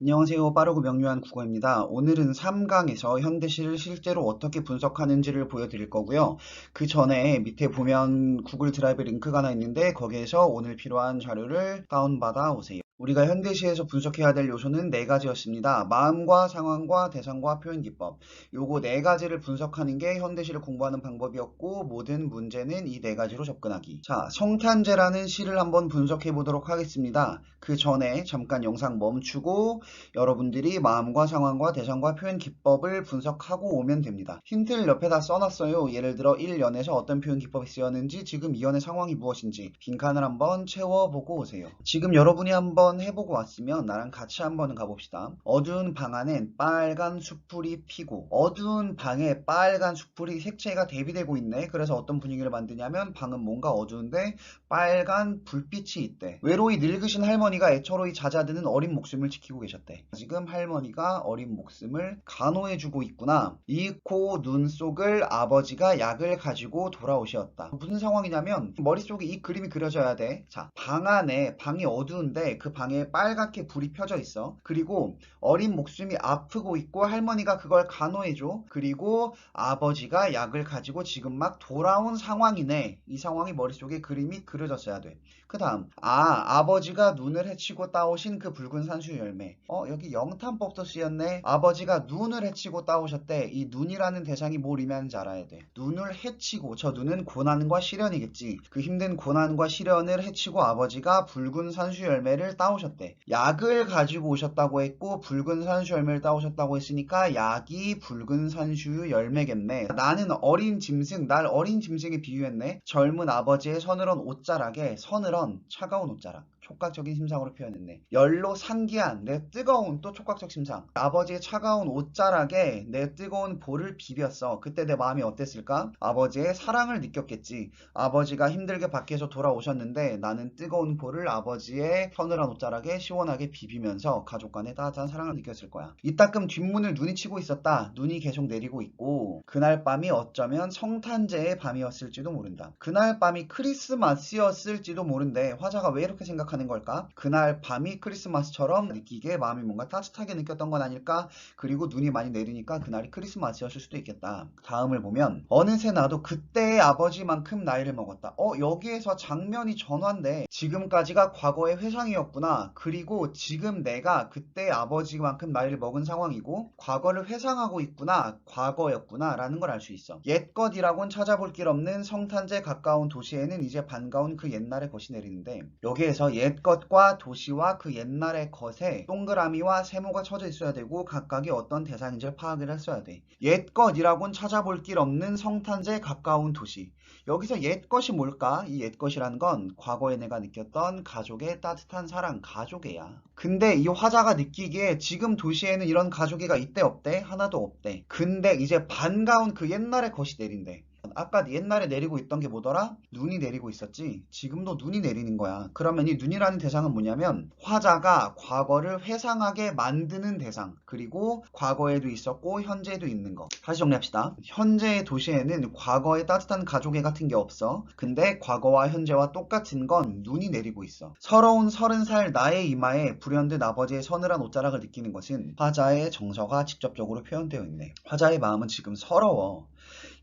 안녕하세요. 빠르고 명료한 국어입니다. 오늘은 3강에서 현대시를 실제로 어떻게 분석하는지를 보여드릴 거고요. 그 전에 밑에 보면 구글 드라이브 링크가 하나 있는데 거기에서 오늘 필요한 자료를 다운받아 오세요. 우리가 현대시에서 분석해야 될 요소는 네 가지였습니다. 마음과 상황과 대상과 표현 기법. 요거 네 가지를 분석하는 게 현대시를 공부하는 방법이었고 모든 문제는 이 네 가지로 접근하기. 자, 성탄제라는 시를 한번 분석해 보도록 하겠습니다. 그 전에 잠깐 영상 멈추고 여러분들이 마음과 상황과 대상과 표현 기법을 분석하고 오면 됩니다. 힌트를 옆에다 써놨어요. 예를 들어 1연에서 어떤 표현 기법이 쓰였는지, 지금 2연의 상황이 무엇인지 빈칸을 한번 채워보고 오세요. 지금 여러분이 한번 해보고 왔으면 나랑 같이 한번 가봅시다. 어두운 방 안엔 빨간 숯불이 피고, 어두운 방에 빨간 숯불이 색채가 대비되고 있네. 그래서 어떤 분위기를 만드냐면 방은 뭔가 어두운데 빨간 불빛이 있대. 외로이 늙으신 할머니가 애처로이 잦아드는 어린 목숨을 지키고 계셨대. 지금 할머니가 어린 목숨을 간호해주고 있구나. 이 코 눈 속을 아버지가 약을 가지고 돌아오셨다. 무슨 상황이냐면 머릿속에 이 그림이 그려져야 돼. 자, 방 안에, 방이 어두운데 그 방에 빨갛게 불이 펴져 있어. 그리고 어린 목숨이 아프고 있고 할머니가 그걸 간호해줘. 그리고 아버지가 약을 가지고 지금 막 돌아온 상황이네. 이 상황이 머릿속에 그림이 그려졌어야 돼. 그 다음, 아버지가 눈을 헤치고 따오신 그 붉은 산수 열매. 여기 영탄법도 쓰였네. 아버지가 눈을 헤치고 따오셨대. 이 눈이라는 대상이 뭘 의미하는지 알아야 돼. 눈을 헤치고, 저 눈은 고난과 시련이겠지. 그 힘든 고난과 시련을 헤치고 아버지가 붉은 산수 열매를 따오셨대. 약을 가지고 오셨다고 했고 붉은 산수 열매를 따오셨다고 했으니까 약이 붉은 산수 열매겠네. 나는 어린 짐승, 날 어린 짐승에 비유했네. 젊은 아버지의 서늘한 옷자락에, 서늘한 차가운 옷자락, 촉각적인 심상으로 표현했네. 열로 상기한 내 뜨거운, 또 촉각적 심상. 아버지의 차가운 옷자락에 내 뜨거운 볼을 비볐어. 그때 내 마음이 어땠을까? 아버지의 사랑을 느꼈겠지. 아버지가 힘들게 밖에서 돌아오셨는데 나는 뜨거운 볼을 아버지의 서늘한 옷자락에 시원하게 비비면서 가족 간의 따뜻한 사랑을 느꼈을 거야. 이따금 뒷문을 눈이 치고 있었다. 눈이 계속 내리고 있고 그날 밤이 어쩌면 성탄제의 밤이었을지도 모른다. 그날 밤이 크리스마스였을지도 모른대. 화자가 왜 이렇게 생각하는 걸까? 그날 밤이 크리스마스처럼 느끼게 마음이 뭔가 따뜻하게 느꼈던 건 아닐까? 그리고 눈이 많이 내리니까 그날이 크리스마스였을 수도 있겠다. 다음을 보면 어느새 나도 그때의 아버지만큼 나이를 먹었다. 여기에서 장면이 전환돼. 지금까지가 과거의 회상이었구나. 그리고 지금 내가 그때의 아버지만큼 나이를 먹은 상황이고 과거를 회상하고 있구나. 과거였구나 라는 걸 알 수 있어. 옛것이라곤 찾아볼 길 없는 성탄제 가까운 도시에는 이제 반가운 그 옛날의 것이 내리는데, 여기에서 옛것과 도시와 그 옛날의 것에 동그라미와 세모가 쳐져 있어야 되고 각각이 어떤 대상인지를 파악을 했어야 돼. 옛것이라곤 찾아볼 길 없는 성탄제 가까운 도시. 여기서 옛것이 뭘까? 이 옛것이라는 건 과거에 내가 느꼈던 가족의 따뜻한 사랑, 가족애야. 근데 이 화자가 느끼기에 지금 도시에는 이런 가족애가 있대 없대? 하나도 없대. 근데 이제 반가운 그 옛날의 것이 내린대. 아까 옛날에 내리고 있던 게 뭐더라? 눈이 내리고 있었지. 지금도 눈이 내리는 거야. 그러면 이 눈이라는 대상은 뭐냐면 화자가 과거를 회상하게 만드는 대상, 그리고 과거에도 있었고 현재에도 있는 거. 다시 정리합시다. 현재의 도시에는 과거의 따뜻한 가족애 같은 게 없어. 근데 과거와 현재와 똑같은 건 눈이 내리고 있어. 서러운 30살 나의 이마에 불현듯 아버지의 서늘한 옷자락을 느끼는 것은 화자의 정서가 직접적으로 표현되어 있네. 화자의 마음은 지금 서러워.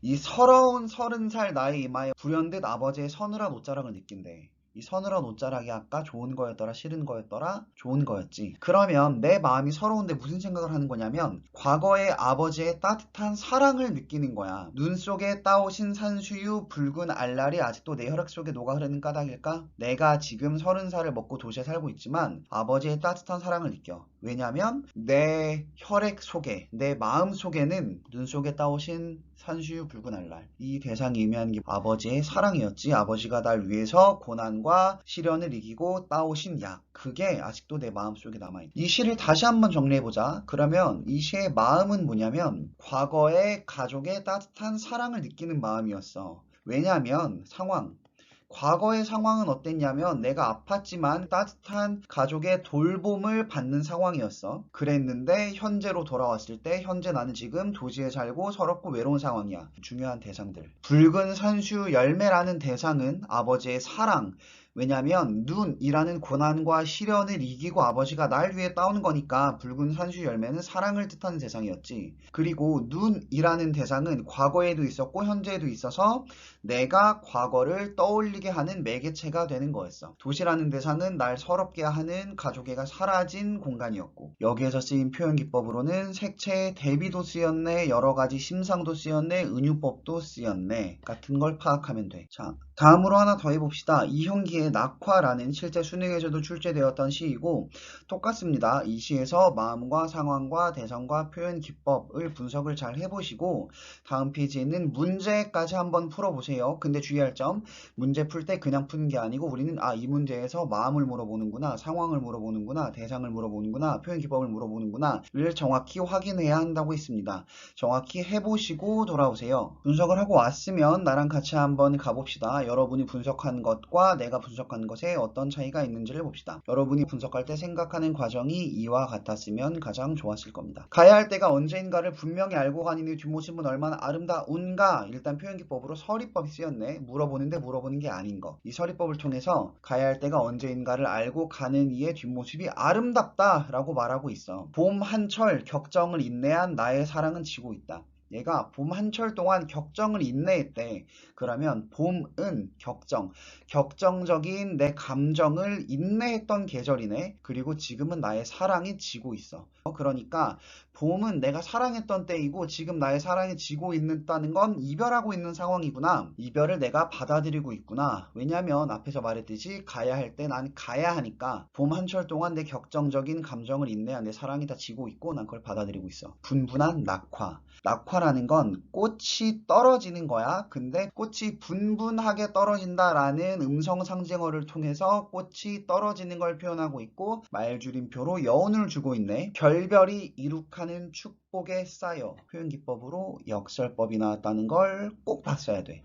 이 서러운 30살 나의 이마에 불현듯 아버지의 서늘한 옷자락을 느낀대. 이 서늘한 옷자락이 아까 좋은 거였더라, 싫은 거였더라? 좋은 거였지. 그러면 내 마음이 서러운데 무슨 생각을 하는 거냐면 과거의 아버지의 따뜻한 사랑을 느끼는 거야. 눈 속에 따오신 산수유 붉은 알알이 아직도 내 혈액 속에 녹아 흐르는 까닭일까? 내가 지금 30살을 먹고 도시에 살고 있지만 아버지의 따뜻한 사랑을 느껴. 왜냐면 내 혈액 속에, 내 마음 속에는 눈 속에 따오신 산수유 붉은 알날, 이 대상이 의미하는 게 아버지의 사랑이었지. 아버지가 날 위해서 고난과 시련을 이기고 따오신 약, 그게 아직도 내 마음속에 남아있다. 이 시를 다시 한번 정리해보자. 그러면 이 시의 마음은 뭐냐면 과거의 가족의 따뜻한 사랑을 느끼는 마음이었어. 왜냐하면 과거의 상황은 어땠냐면 내가 아팠지만 따뜻한 가족의 돌봄을 받는 상황이었어. 그랬는데 현재로 돌아왔을 때 현재 나는 지금 도시에 살고 서럽고 외로운 상황이야. 중요한 대상들. 붉은 산수 열매라는 대상은 아버지의 사랑, 왜냐면 눈이라는 고난과 시련을 이기고 아버지가 날 위해 따온 거니까 붉은 산수 열매는 사랑을 뜻하는 대상이었지. 그리고 눈이라는 대상은 과거에도 있었고 현재에도 있어서 내가 과거를 떠올리게 하는 매개체가 되는 거였어. 도시라는 대상은 날 서럽게 하는 가족애가 사라진 공간이었고, 여기에서 쓰인 표현 기법으로는 색채, 대비도 쓰였네, 여러 가지 심상도 쓰였네, 은유법도 쓰였네 같은 걸 파악하면 돼. 자, 다음으로 하나 더 해봅시다. 이형기의 낙화라는 실제 수능에서도 출제되었던 시이고 똑같습니다. 이 시에서 마음과 상황과 대상과 표현 기법을 분석을 잘 해보시고 다음 페이지에 있는 문제까지 한번 풀어보세요. 근데 주의할 점, 문제 풀 때 그냥 푸는 게 아니고 우리는 이 문제에서 마음을 물어보는구나, 상황을 물어보는구나, 대상을 물어보는구나, 표현 기법을 물어보는구나를 정확히 확인해야 한다고 했습니다. 정확히 해보시고 돌아오세요. 분석을 하고 왔으면 나랑 같이 한번 가봅시다. 여러분이 분석한 것과 내가 분석한 것에 어떤 차이가 있는지를 봅시다. 여러분이 분석할 때 생각하는 과정이 이와 같았으면 가장 좋았을 겁니다. 가야 할 때가 언제인가를 분명히 알고 가는 이 뒷모습은 얼마나 아름다운가. 일단 표현기법으로 서리법이 쓰였네. 물어보는데 물어보는 게 아닌 거. 이 서리법을 통해서 가야 할 때가 언제인가를 알고 가는 이의 뒷모습이 아름답다라고 말하고 있어. 봄 한철 격정을 인내한 나의 사랑은 지고 있다. 얘가 봄 한철 동안 격정을 인내했대. 그러면 봄은 격정적인 내 감정을 인내했던 계절이네. 그리고 지금은 나의 사랑이 지고 있어. 그러니까 봄은 내가 사랑했던 때이고 지금 나의 사랑이 지고 있다는 건 이별하고 있는 상황이구나. 이별을 내가 받아들이고 있구나. 왜냐면 앞에서 말했듯이 가야 할 때 난 가야 하니까 봄 한철 동안 내 격정적인 감정을 인내한 내 사랑이 다 지고 있고 난 그걸 받아들이고 있어. 분분한 낙화. 낙화라는 건 꽃이 떨어지는 거야. 근데 꽃이 분분하게 떨어진다라는 음성 상징어를 통해서 꽃이 떨어지는 걸 표현하고 있고 말줄임표로 여운을 주고 있네. 결별이 이룩하는 축복에 쌓여. 표현 기법으로 역설법이 나왔다는 걸 꼭 봤어야 돼.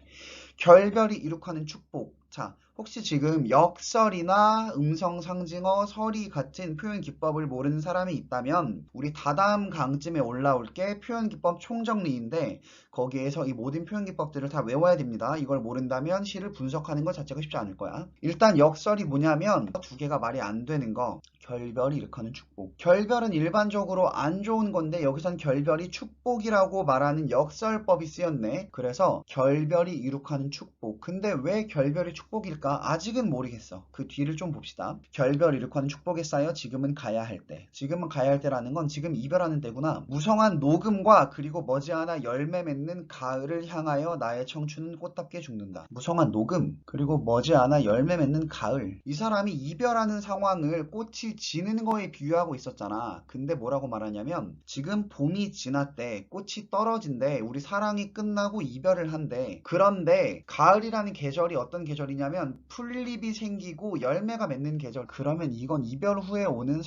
결별이 이룩하는 축복. 자, 혹시 지금 역설이나 음성 상징어, 서리 같은 표현 기법을 모르는 사람이 있다면 우리 다다음 강쯤에 올라올 게 표현 기법 총정리인데 거기에서 이 모든 표현 기법들을 다 외워야 됩니다. 이걸 모른다면 시를 분석하는 것 자체가 쉽지 않을 거야. 일단 역설이 뭐냐면 두 개가 말이 안 되는 거. 결별이 이룩하는 축복. 결별은 일반적으로 안 좋은 건데 여기선 결별이 축복이라고 말하는 역설법이 쓰였네. 그래서 결별이 이룩하는 축복. 근데 왜 결별이 축복일까? 아직은 모르겠어. 그 뒤를 좀 봅시다. 결별 이룩하는 축복에 쌓여 지금은 가야 할 때. 지금은 가야 할 때라는 건 지금 이별하는 때구나. 무성한 녹음과 그리고 머지않아 열매 맺는 가을을 향하여 나의 청춘은 꽃답게 죽는다. 무성한 녹음 그리고 머지않아 열매 맺는 가을. 이 사람이 이별하는 상황을 꽃이 지는 거에 비유하고 있었잖아. 근데 뭐라고 말하냐면 지금 봄이 지났대. 꽃이 떨어진대. 우리 사랑이 끝나고 이별을 한대. 그런데 가을이라는 계절이 어떤 계절이냐면 풀잎이 생기고 열매가 맺는 계절. 그러면 이건 이별 후에 오는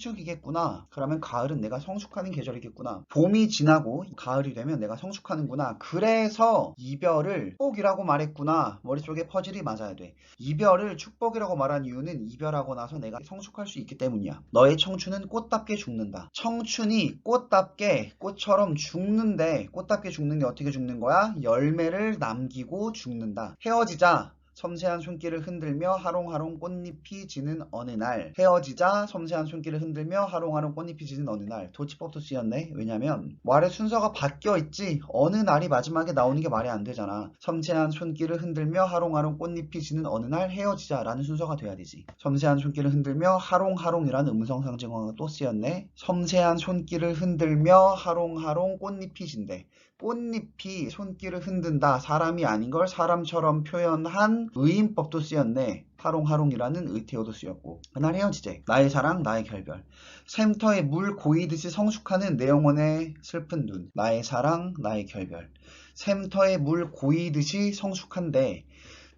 성숙이겠구나. 그러면 가을은 내가 성숙하는 계절이겠구나. 봄이 지나고 가을이 되면 내가 성숙하는구나. 그래서 이별을 축복이라고 말했구나. 머릿속에 퍼즐이 맞아야 돼. 이별을 축복이라고 말한 이유는 이별하고 나서 내가 성숙할 수 있기 때문이야. 너의 청춘은 꽃답게 죽는다. 청춘이 꽃답게 꽃처럼 죽는데 꽃답게 죽는 게 어떻게 죽는 거야? 열매를 남기고 죽는다. 헤어지자. 섬세한 손길을 흔들며 하롱하롱 꽃잎이 지는 어느 날. 헤어지자 섬세한 손길을 흔들며 하롱하롱 꽃잎이 지는 어느 날. 도치법도 쓰였네. 왜냐면 말의 순서가 바뀌어 있지 어느 날이 마지막에 나오는 게 말이 안 되잖아. 섬세한 손길을 흔들며 하롱하롱 꽃잎이 지는 어느 날 헤어지자 라는 순서가 돼야 되지. 섬세한 손길을 흔들며 하롱하롱이라는 음성 상징어가 또 쓰였네. 섬세한 손길을 흔들며 하롱하롱 꽃잎이 진대. 꽃잎이 손길을 흔든다. 사람이 아닌 걸 사람처럼 표현한 의인법도 쓰였네. 하롱하롱이라는 의태어도 쓰였고. 그날 헤어지재. 나의 사랑, 나의 결별. 샘터에 물 고이듯이 성숙하는 내 영혼의 슬픈 눈. 나의 사랑, 나의 결별. 샘터에 물 고이듯이 성숙한데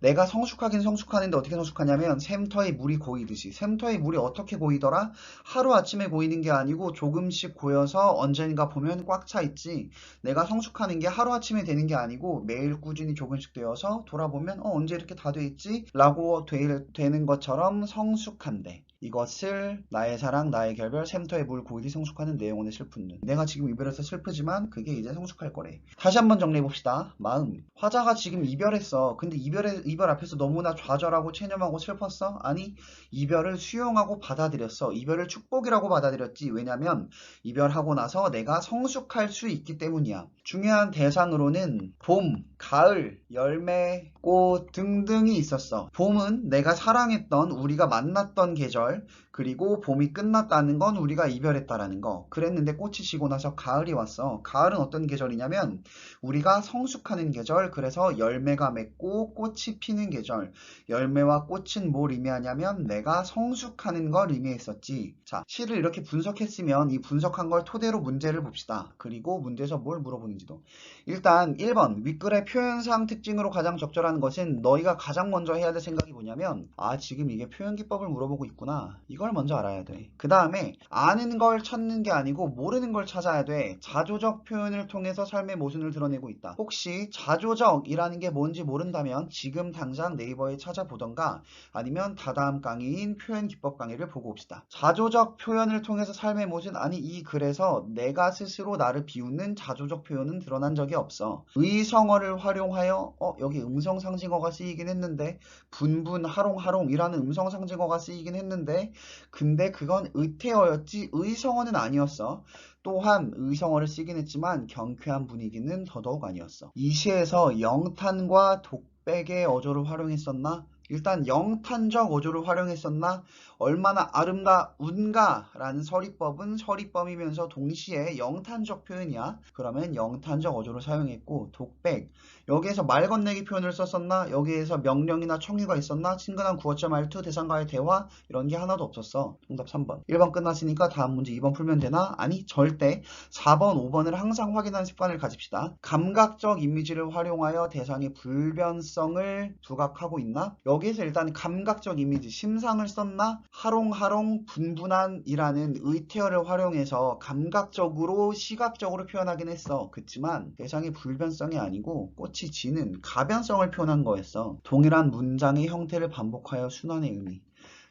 내가 성숙하긴 성숙하는데 어떻게 성숙하냐면 샘터에 물이 고이듯이. 샘터에 물이 어떻게 고이더라? 하루아침에 고이는 게 아니고 조금씩 고여서 언젠가 보면 꽉 차 있지. 내가 성숙하는 게 하루아침에 되는 게 아니고 매일 꾸준히 조금씩 되어서 돌아보면 언제 이렇게 다 돼 있지? 라고 되는 것처럼 성숙한데. 이것을 나의 사랑, 나의 결별, 샘터의 물, 고일이 성숙하는 내 영혼의 슬픈 눈. 내가 지금 이별해서 슬프지만 그게 이제 성숙할 거래. 다시 한번 정리해봅시다. 마음. 화자가 지금 이별했어. 근데 이별 앞에서 너무나 좌절하고 체념하고 슬펐어? 아니, 이별을 수용하고 받아들였어. 이별을 축복이라고 받아들였지. 왜냐면 이별하고 나서 내가 성숙할 수 있기 때문이야. 중요한 대상으로는 봄, 가을, 열매, 꽃 등등이 있었어. 봄은 내가 사랑했던, 우리가 만났던 계절, 그리고 봄이 끝났다는 건 우리가 이별했다라는 거. 그랬는데 꽃이 지고 나서 가을이 왔어. 가을은 어떤 계절이냐면 우리가 성숙하는 계절, 그래서 열매가 맺고 꽃이 피는 계절. 열매와 꽃은 뭘 의미하냐면 내가 성숙하는 걸 의미했었지. 자, 시를 이렇게 분석했으면 이 분석한 걸 토대로 문제를 봅시다. 그리고 문제에서 뭘 물어보는지도. 일단 1번 윗글의 표현상 특징으로 가장 적절한 것은 너희가 가장 먼저 해야 될 생각이 뭐냐면 지금 이게 표현기법을 물어보고 있구나. 이걸 먼저 알아야 돼. 그 다음에 아는 걸 찾는 게 아니고 모르는 걸 찾아야 돼. 자조적 표현을 통해서 삶의 모순을 드러내고 있다. 혹시 자조적이라는 게 뭔지 모른다면 지금 당장 네이버에 찾아보던가 아니면 다다음 강의인 표현기법 강의를 보고 옵시다. 자조적 표현을 통해서 삶의 모순, 아니 이 글에서 내가 스스로 나를 비웃는 자조적 표현은 드러난 적이 없어. 의성어를 활용하여 여기 음성상징어가 쓰이긴 했는데 분분 하롱하롱이라는 음성상징어가 쓰이긴 했는데 근데 그건 의태어였지 의성어는 아니었어. 또한 의성어를 쓰긴 했지만 경쾌한 분위기는 더더욱 아니었어. 이 시에서 영탄과 독백의 어조를 활용했었나? 일단 영탄적 어조를 활용했었나? 얼마나 아름다운가? 라는 서리법은 서리법이면서 동시에 영탄적 표현이야. 그러면 영탄적 어조를 사용했고 독백, 여기에서 말 건네기 표현을 썼었나? 여기에서 명령이나 청유가 있었나? 친근한 구어체 말투, 대상과의 대화 이런 게 하나도 없었어. 정답 3번. 1번 끝났으니까 다음 문제 2번 풀면 되나? 아니 절대. 4번, 5번을 항상 확인하는 습관을 가집시다. 감각적 이미지를 활용하여 대상의 불변성을 부각하고 있나? 여기에서 일단 감각적 이미지, 심상을 썼나? 하롱하롱 분분한이라는 의태어를 활용해서 감각적으로 시각적으로 표현하긴 했어. 그치만 대상이 불변성이 아니고 꽃이 지는 가변성을 표현한 거였어. 동일한 문장의 형태를 반복하여 순환의 의미.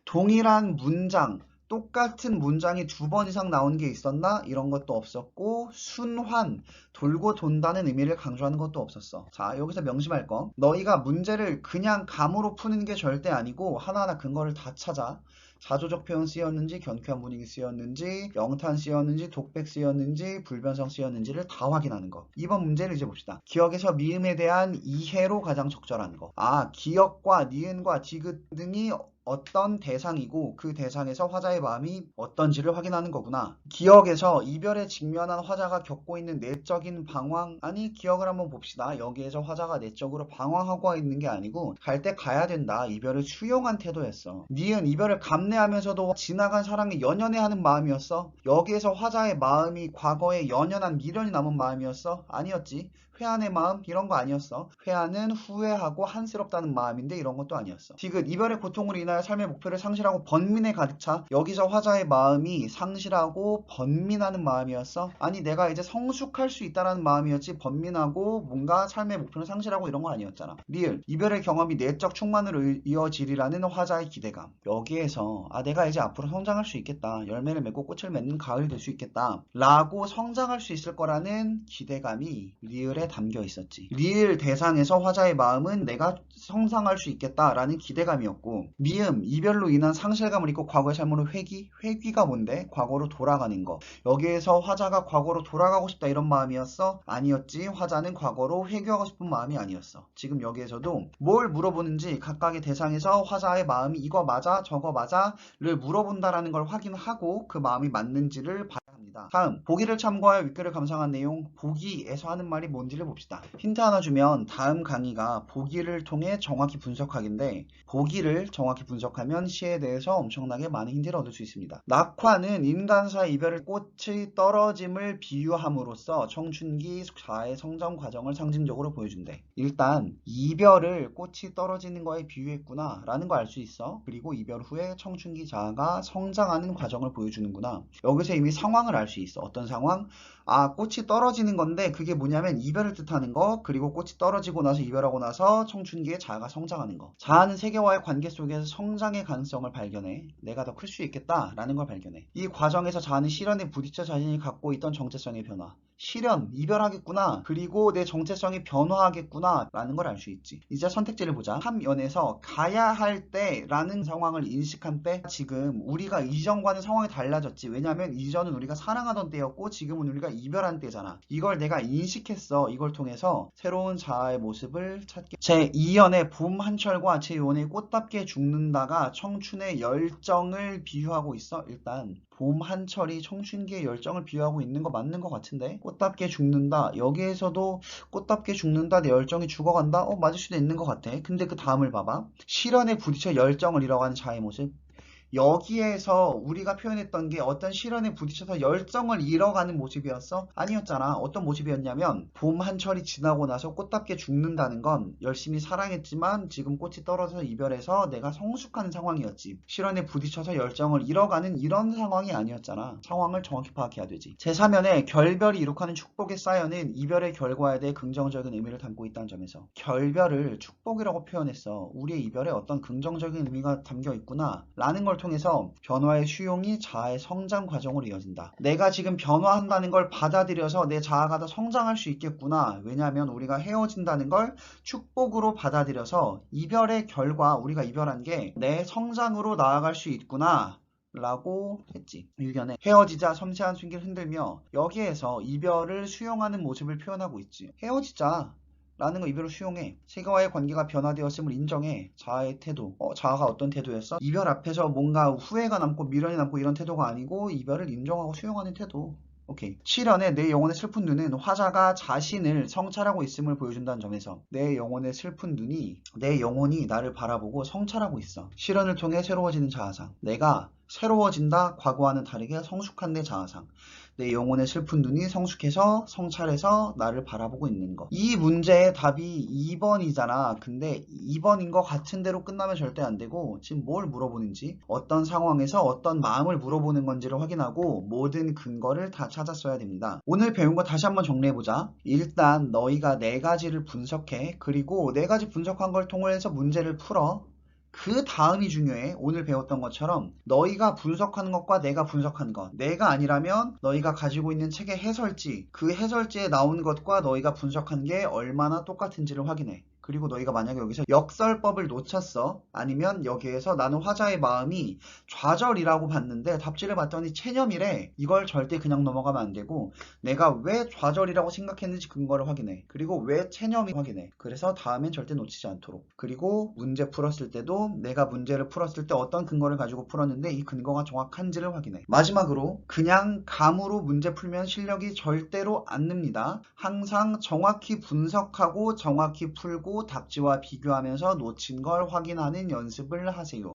동일한 문장, 똑같은 문장이 2번 이상 나온 게 있었나? 이런 것도 없었고 순환, 돌고 돈다는 의미를 강조하는 것도 없었어. 자, 여기서 명심할 거. 너희가 문제를 그냥 감으로 푸는 게 절대 아니고 하나하나 근거를 다 찾아. 자조적 표현 쓰였는지, 경쾌한 분위기 쓰였는지, 영탄 쓰였는지, 독백 쓰였는지, 불변성 쓰였는지를 다 확인하는 거. 이번 문제를 이제 봅시다. 기억에서 미음에 대한 이해로 가장 적절한 거. 기억과 니은과 디귿 등이 어떤 대상이고 그 대상에서 화자의 마음이 어떤지를 확인하는 거구나. 기억에서 이별에 직면한 화자가 겪고 있는 내적인 방황, 아니 기억을 한번 봅시다. 여기에서 화자가 내적으로 방황하고 있는 게 아니고 갈 때 가야 된다. 이별을 수용한 태도였어. 니은 이별을 감내하면서도 지나간 사랑에 연연해하는 마음이었어. 여기에서 화자의 마음이 과거에 연연한 미련이 남은 마음이었어? 아니었지. 회한의 마음 이런 거 아니었어. 회한은 후회하고 한스럽다는 마음인데 이런 것도 아니었어. 디귿 이별의 고통으로 인하여 삶의 목표를 상실하고 번민에 가득 차. 여기서 화자의 마음이 상실하고 번민하는 마음이었어. 아니 내가 이제 성숙할 수 있다라는 마음이었지 번민하고 뭔가 삶의 목표를 상실하고 이런 거 아니었잖아. 리을 이별의 경험이 내적 충만으로 이어지리라는 화자의 기대감. 여기에서 내가 이제 앞으로 성장할 수 있겠다. 열매를 맺고 꽃을 맺는 가을이 될 수 있겠다. 라고 성장할 수 있을 거라는 기대감이 리을에 담겨 있었지. 리을 대상에서 화자의 마음은 내가 성장할 수 있겠다라는 기대감이었고 미음, 이별로 인한 상실감을 잊고 과거의 삶으로 회귀가 뭔데? 과거로 돌아가는 거. 여기에서 화자가 과거로 돌아가고 싶다 이런 마음이었어? 아니었지. 화자는 과거로 회귀하고 싶은 마음이 아니었어. 지금 여기에서도 뭘 물어보는지 각각의 대상에서 화자의 마음이 이거 맞아? 저거 맞아? 를 물어본다라는 걸 확인하고 그 마음이 맞는지를 봐야 합니다. 다음, 보기를 참고하여 윗글을 감상한 내용, 보기에서 하는 말이 뭔지를 봅시다. 힌트 하나 주면 다음 강의가 보기를 통해 정확히 분석하기인데 보기를 정확히 분석하면 시에 대해서 엄청나게 많은 힌트를 얻을 수 있습니다. 낙화는 인간사 이별의 꽃의 떨어짐을 비유함으로써 청춘기 자의 성장 과정을 상징적으로 보여준대. 일단 이별을 꽃이 떨어지는 거에 비유했구나 라는 걸 알 수 있어. 그리고 이별 후에 청춘기 자아가 성장하는 과정을 보여주는구나. 여기서 이미 상황을 알 알 수 있어. 어떤 상황? 아, 꽃이 떨어지는 건데 그게 뭐냐면 이별을 뜻하는 거, 그리고 꽃이 떨어지고 나서 이별하고 나서 청춘기에 자아가 성장하는 거. 자아는 세계와의 관계 속에서 성장의 가능성을 발견해. 내가 더 클 수 있겠다라는 걸 발견해. 이 과정에서 자아는 시련에 부딪혀 자신이 갖고 있던 정체성의 변화. 시련, 이별하겠구나. 그리고 내 정체성이 변화하겠구나 라는 걸 알 수 있지. 이제 선택지를 보자. 한 면에서 가야 할 때라는 상황을 인식한 때, 지금 우리가 이전과는 상황이 달라졌지. 왜냐면 이전은 우리가 사랑하던 때였고 지금은 우리가 이별한 때잖아. 이걸 내가 인식했어. 이걸 통해서 새로운 자아의 모습을 찾게. 제2연의 봄 한철과 제4연의 꽃답게 죽는다가 청춘의 열정을 비유하고 있어. 일단 봄 한철이 청춘기의 열정을 비유하고 있는 거 맞는 것 같은데, 꽃답게 죽는다, 여기에서도 꽃답게 죽는다, 내 열정이 죽어간다, 맞을 수도 있는 것 같아. 근데 그 다음을 봐봐. 시련에 부딪혀 열정을 잃어가는 자의 모습. 여기에서 우리가 표현했던 게 어떤 시련에 부딪혀서 열정을 잃어가는 모습이었어? 아니었잖아. 어떤 모습이었냐면 봄 한철이 지나고 나서 꽃답게 죽는다는 건 열심히 사랑했지만 지금 꽃이 떨어져서 이별해서 내가 성숙하는 상황이었지. 시련에 부딪혀서 열정을 잃어가는 이런 상황이 아니었잖아. 상황을 정확히 파악해야 되지. 제3연의 결별이 이룩하는 축복의 사연은 이별의 결과에 대해 긍정적인 의미를 담고 있다는 점에서 결별을 축복이라고 표현했어. 우리의 이별에 어떤 긍정적인 의미가 담겨 있구나 라는 걸 통해서 변화의 수용이 자아의 성장 과정으로 이어진다. 내가 지금 변화한다는 걸 받아들여서 내 자아가 더 성장할 수 있겠구나. 왜냐하면 우리가 헤어진다는 걸 축복으로 받아들여서 이별의 결과, 우리가 이별한 게 내 성장으로 나아갈 수 있구나 라고 했지. 유견에 헤어지자 섬세한 숨기를 흔들며 여기에서 이별을 수용하는 모습을 표현하고 있지. 헤어지자 라는 거, 이별을 수용해. 세계와의 관계가 변화되었음을 인정해. 자아의 태도. 자아가 어떤 태도였어? 이별 앞에서 뭔가 후회가 남고 미련이 남고 이런 태도가 아니고 이별을 인정하고 수용하는 태도. 오케이. 7연의 내 영혼의 슬픈 눈은 화자가 자신을 성찰하고 있음을 보여준다는 점에서 내 영혼의 슬픈 눈이, 내 영혼이 나를 바라보고 성찰하고 있어. 실현을 통해 새로워지는 자아상. 내가 새로워진다, 과거와는 다르게 성숙한 내 자아상. 내 영혼의 슬픈 눈이 성숙해서 성찰해서 나를 바라보고 있는 거. 이 문제의 답이 2번이잖아. 근데 2번인 거 같은 대로 끝나면 절대 안 되고, 지금 뭘 물어보는지, 어떤 상황에서 어떤 마음을 물어보는 건지를 확인하고 모든 근거를 다 찾았어야 됩니다. 오늘 배운 거 다시 한번 정리해보자. 일단 너희가 4가지를 분석해. 그리고 4가지 분석한 걸 통해서 문제를 풀어. 그 다음이 중요해. 오늘 배웠던 것처럼 너희가 분석하는 것과 내가 분석한 것, 내가 아니라면 너희가 가지고 있는 책의 해설지, 그 해설지에 나온 것과 너희가 분석한 게 얼마나 똑같은지를 확인해. 그리고 너희가 만약에 여기서 역설법을 놓쳤어, 아니면 여기에서 나는 화자의 마음이 좌절이라고 봤는데 답지를 봤더니 체념이래, 이걸 절대 그냥 넘어가면 안 되고 내가 왜 좌절이라고 생각했는지 근거를 확인해. 그리고 왜 체념이 확인해. 그래서 다음엔 절대 놓치지 않도록. 그리고 문제 풀었을 때도 내가 문제를 풀었을 때 어떤 근거를 가지고 풀었는데 이 근거가 정확한지를 확인해. 마지막으로, 그냥 감으로 문제 풀면 실력이 절대로 안 늡니다. 항상 정확히 분석하고 정확히 풀고 답지와 비교하면서 놓친 걸 확인하는 연습을 하세요.